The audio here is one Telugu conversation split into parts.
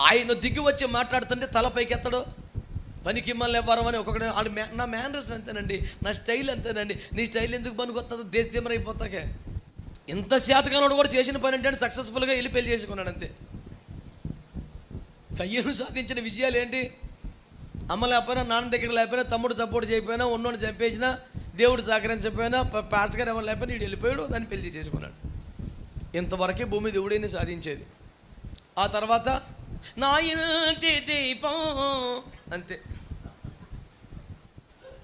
ఆయన దిగి వచ్చి మాట్లాడుతుంటే తల పైకెత్తడు. పనికి మళ్ళీ ఎవరం అని ఒక్కొక్కటి నా మేనర్స్ అంతేనండి, నా స్టైల్ అంతేనండి. నీ స్టైల్ ఎందుకు పనికొస్తుందో దేశదేమరైపోతాకే. ఇంత శాతకాలను కూడా చేసిన పని అంటే సక్సెస్ఫుల్గా వెళ్ళి పెళ్లి చేసుకున్నాడు అంతే. కయ్యను సాధించిన విజయాలు ఏంటి? అమ్మ లేకపోయినా, నాన్న దగ్గర లేకపోయినా, తమ్ముడు సపోర్ట్ చేయకపోయినా, ఉన్నోడిని చంపేసినా, దేవుడు సహకరించకపోయినా, పాస్టర్ గారు ఎవరు లేకపోయినా వీడు వెళ్ళిపోయాడు, దాన్ని పెళ్లి చేసుకున్నాడు. ఇంతవరకే భూమి దేవుడిని సాధించేది. ఆ తర్వాత నా ఇంటి దీపం అంతే.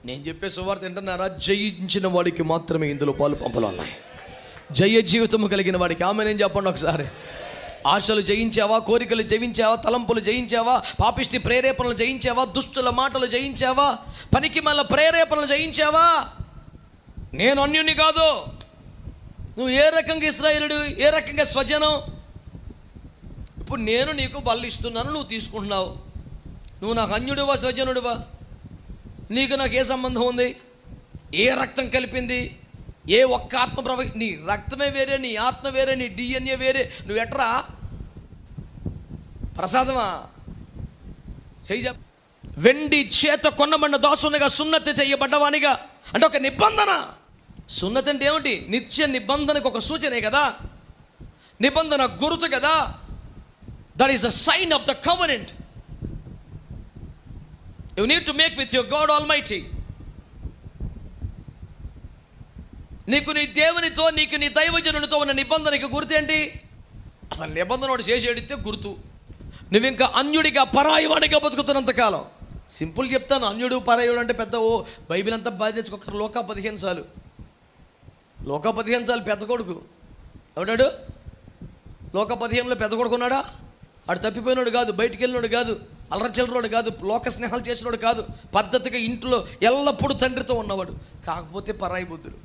నేను చెప్పే సువార్త ఏంటన్నారా? జయించిన వాడికి మాత్రమే ఇందులో పాలు పంపలు ఉన్నాయి. జయ జీవితము కలిగిన వాడికి ఆమె నేను చెప్పండి ఒకసారి. ఆశలు జయించావా? కోరికలు జయించావా? తలంపులు జయించావా? పాపిష్టి ప్రేరేపణలు జయించావా? దుష్టుల మాటలు జయించావా? పనికి మళ్ళీ ప్రేరేపణలు జయించావా? నేను అన్యుని కాదు. నువ్వు ఏ రకంగా ఇశ్రాయేలుడు, ఏ రకంగా స్వజనం? ఇప్పుడు నేను నీకు బల్ల ఇస్తున్నాను, నువ్వు తీసుకుంటున్నావు. నువ్వు నాకు అన్యుడివా స్వజనుడివా? నీకు నాకు ఏ సంబంధం ఉంది? ఏ రక్తం కలిపింది? ఏ ఒక్క ఆత్మ నీ రక్తమే వేరే, నీ ఆత్మ వేరే, నీ డిఎన్ఏ వేరే. నువ్వు ఎట్రా ప్రసాదమా? చెయ్యి. వెండి చేత కొన్నబడిన దాసునిగా సున్నతి చేయబడ్డవానిగా అంటే ఒక నిబంధన. సున్నతి అంటే ఏమిటి? నిత్య నిబంధనకు ఒక సూచనే కదా, నిబంధన గుర్తు కదా. That is a sign of the covenant you need to make with your God Almighty. నీకు నీ దేవునితో, నీకు నీ దైవజనునితో ఉన్న నిబంధనకి గుర్తు ఏంటి? అసలు నిబంధన వాడు చేసేడితే గుర్తు. నువ్వు ఇంకా అన్యుడిగా, పరాయివాడిగా బతుకుతున్నంతకాలం. సింపుల్ చెప్తాను, అన్యుడు పరాయుడు అంటే పెద్ద బైబిల్ అంతా బాధ్యత. లోకా 15 సార్లు, లోకా 15 సార్లు పెద్ద కొడుకు ఎవడాడు? లోక 15లో పెద్ద కొడుకు ఉన్నాడా? ఆడు తప్పిపోయినాడు కాదు, బయటికి వెళ్ళినాడు కాదు, అల్లరచిల్లరోడు కాదు, లోక స్నేహాలు చేసినాడు కాదు, పద్ధతిగా ఇంట్లో ఎల్లప్పుడూ తండ్రితో ఉన్నవాడు. కాకపోతే పరాయి బుద్ధులు.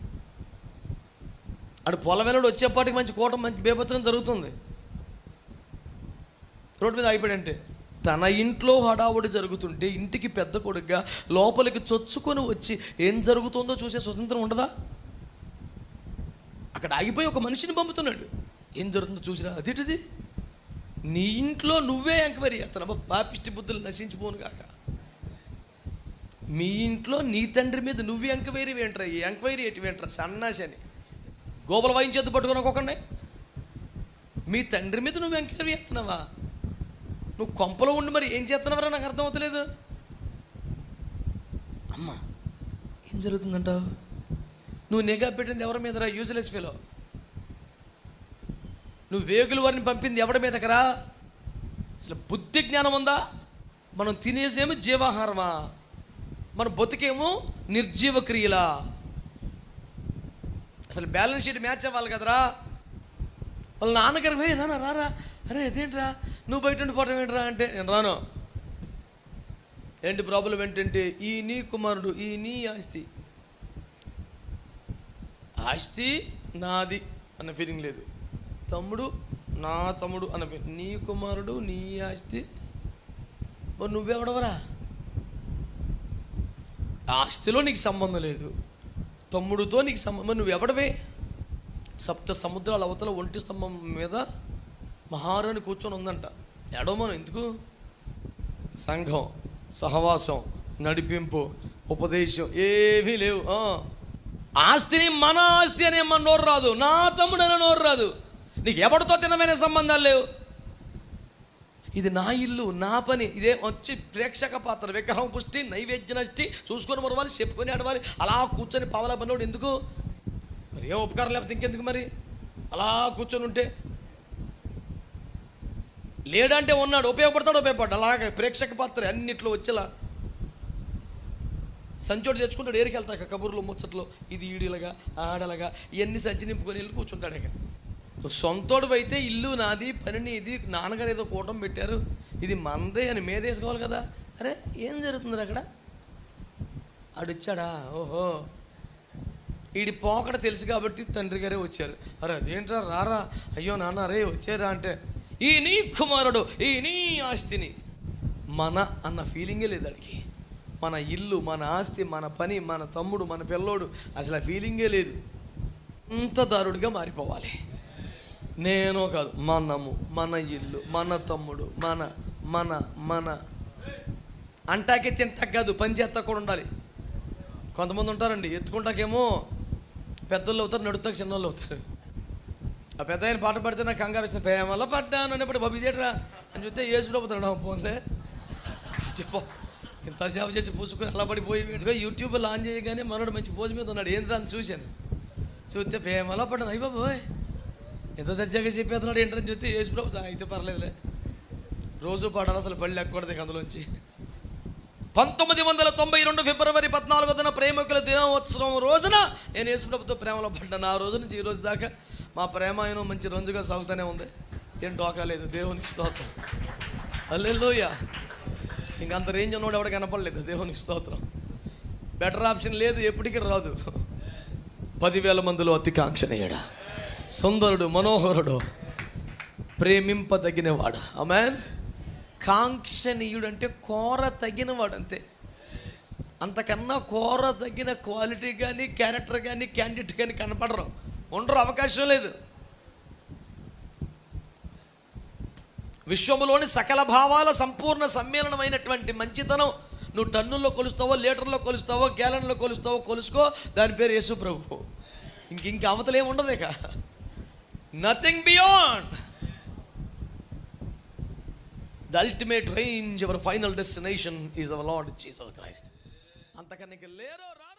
ఆడు పొలవేళడు వచ్చేపాటికి మంచి కోట, మంచి బేభత్సం జరుగుతుంది. రోడ్డు మీద ఆగిపోయాడంటే తన ఇంట్లో హడావుడి జరుగుతుంటే ఇంటికి పెద్ద కొడుకుగా లోపలికి చొచ్చుకొని వచ్చి ఏం జరుగుతుందో చూసే స్వతంత్రం ఉండదా? అక్కడ ఆగిపోయి ఒక మనిషిని పంపుతున్నాడు. ఏం జరుగుతుందో చూసిరా. అదేంటిది? నీ ఇంట్లో నువ్వే ఎంక్వైరీ చేస్తున్నావు. పాపిష్టి బుద్ధులు నశించిపోను కాక. మీ ఇంట్లో నీ తండ్రి మీద నువ్వు ఎంక్వైరీ ఏంట్రా? ఈ ఎంక్వైరీ ఏంటి ఏంట్రా? సన్నాసి అని గోబల వాయించేద్దు పట్టుకుని ఒక్కొక్కడిని. మీ తండ్రి మీద నువ్వు ఎంక్వైరీ చేస్తున్నావా? నువ్వు కొంపలో ఉండి మరి ఏం చేస్తున్నావరా? నాకు అర్థం అవుతలేదు. అమ్మ ఏం జరుగుతుందంటావు? నువ్వు నిఘా పెట్టింది ఎవరి మీదరా? Useless fellow. నువ్వు వేగుల వారిని పంపింది ఎవరి మీదకరా? అసలు బుద్ధి జ్ఞానం ఉందా? మనం తినేసేమో జీవాహారమా, మన బతుకేమో నిర్జీవ క్రియలా. అసలు బ్యాలెన్స్ షీట్ మ్యాచ్ అవ్వాలి కదరా. వాళ్ళ నాన్నగారు పోయి రానా రారా, అరే అదేంట్రా నువ్వు బయట ఉండిపోవటం ఏంట్రా అంటే నేను రాను. ఏంటి ప్రాబ్లం ఏంటంటే ఈ నీ కుమారుడు, ఈ నీ ఆస్తి, ఆస్తి నాది అన్న ఫీలింగ్ లేదు. తమ్ముడు నా తమ్ముడు అన్న ఫీలింగ్. నీ కుమారుడు, నీ ఆస్తి, మరి నువ్వెవడవరా? ఆస్తిలో నీకు సంబంధం లేదు, తమ్ముడితో నీకు సంబంధం. నువ్వెవడవే? 7 సముద్రాల అవతల ఒంటి స్తంభం మీద మహారాణి కూర్చొని ఉందంట. ఎడవమను ఎందుకు? సంఘం, సహవాసం, నడిపింపు, ఉపదేశం ఏమీ లేవు. ఆస్తిని మన ఆస్తి అనే మన నోరు రాదు, నా తమ్ముడు అనే నోరు రాదు. నీకు ఎవరితో తినమైన సంబంధాలు లేవు. ఇది నా ఇల్లు, నా పని. ఇదే వచ్చి ప్రేక్షక పాత్ర, విగ్రహం పుష్టి, నైవేద్య నష్టి, చూసుకొని మరవాలి, చెప్పుకొని ఆడవాలి. అలా కూర్చొని పావలా పనివాడు ఎందుకు? మరి ఏ ఉపకారం లేకపోతే ఇంకెందుకు? మరి అలా కూర్చొని ఉంటే లేడంటే ఉన్నాడు, ఉపయోగపడతాడు, ఉపయోగపడ్డా. అలాగే ప్రేక్షక పాత్ర అన్నిట్లో వచ్చేలా సంచోటి తెచ్చుకుంటాడు. ఏరికి వెళ్తాక కబుర్లు ముచ్చట్లు, ఇది ఈడిలాగా ఆడలాగా ఇవన్నీ సంచి నింపుకొని వెళ్ళి కూర్చుంటాడు. ఇక సొంతోడు అయితే ఇల్లు నాది, పనిని ఇది, నాన్నగారు ఏదో కూటం పెట్టారు, ఇది మనదే అని మేదేసుకోవాలి కదా. అరే ఏం జరుగుతుంది అక్కడ? ఆడిచ్చాడా? ఓహో, వీడి పోకడ తెలుసు కాబట్టి తండ్రి గారే వచ్చారు. అరే అదేంట్రా రారా, అయ్యో నాన్న అరే వచ్చారా అంటే ఈ నీ కుమారుడు, ఈ నీ ఆస్తిని మన అన్న ఫీలింగే లేదు వాడికి. మన ఇల్లు, మన ఆస్తి, మన పని, మన తమ్ముడు, మన పిల్లోడు, అసలు ఆ ఫీలింగే లేదు. అంత దారుడిగా మారిపోవాలి. నేను కాదు, మనము, మన ఇల్లు, మన తమ్ముడు, మన మన మన అంటాకే తింటాక కాదు, పని చేస్తా కూడా ఉండాలి. కొంతమంది ఉంటారండి, ఎత్తుకుంటాకేమో పెద్దోళ్ళు అవుతారు, నడుతాక చిన్నోళ్ళు అవుతారు. ఆ పెద్ద ఆయన పాట పడితే నాకు కంగారు వచ్చిన, ప్రేమల పడ్డాను అనేప్పుడు బాబు ఇదేట్రా అని చూస్తే యేసు ప్రభుత్వం పోన్లే చెప్పు, ఇంత సేవ చేసి పూసుకొని అలా పడిపోయి యూట్యూబ్లో ఆన్ చేయగానే మనోడు మంచి పోజు మీద ఉన్నాడు. ఏంద్రా అని చూశాను, చూస్తే ప్రేమల పడ్డాను. అయ్యి బాబోయ్ ఎంత దర్జాగా చెప్పేస్తున్నాడు ఏంటని చూస్తే యేసు ప్రభుత్వం అయితే పర్లేదులే, రోజు పాడాలి అసలు పళ్ళు ఎక్కకూడదు అందులోంచి. 1992 ఫిబ్రవరి 14న ప్రేమికుల దినోత్సవం రోజున నేను యేసు ప్రభుతో ప్రేమలో పడ్డాను. ఆ రోజు నుంచి ఈ రోజు దాకా మా ప్రేమ అయినా మంచి రంజుగా సాగుతూనే ఉంది, ఏం డోకా లేదు. దేవునికి స్తోత్రం, హల్లెలూయా. ఇంకంత రేంజ్ ఉన్నవాడు ఎవడ కనపడలేదు, దేవునికి స్తోత్రం. బెటర్ ఆప్షన్ లేదు, ఎప్పటికీ రాదు. 10,000 మందిలో అతి కాంక్షణీయుడా, సుందరుడు, మనోహరుడు, ప్రేమింపదగినవాడు. ఆమేన్. కాంక్షణీయుడు అంటే కోర తగినవాడు అంతే, అంతకన్నా కోర తగిన క్వాలిటీ కానీ క్యారెక్టర్ కానీ క్యాండిడేట్ కానీ కనపడరు, ఉండరు, అవకాశం లేదు. విశ్వములోని సకల భావాల సంపూర్ణ సమ్మేళనమైనటువంటి మంచితనం నువ్వు టన్నుల్లో కొలుస్తావో, లీటర్లో కొలుస్తావో, గ్యాలన్లో కొలుస్తావో, కొలుసుకో, దాని పేరు యేసు ప్రభు. ఇంక అవతలేం ఉండదు, ఇక nothing beyond. The ultimate range, our final destination is our Lord Jesus Christ. అంతకన్నా లేరో రా.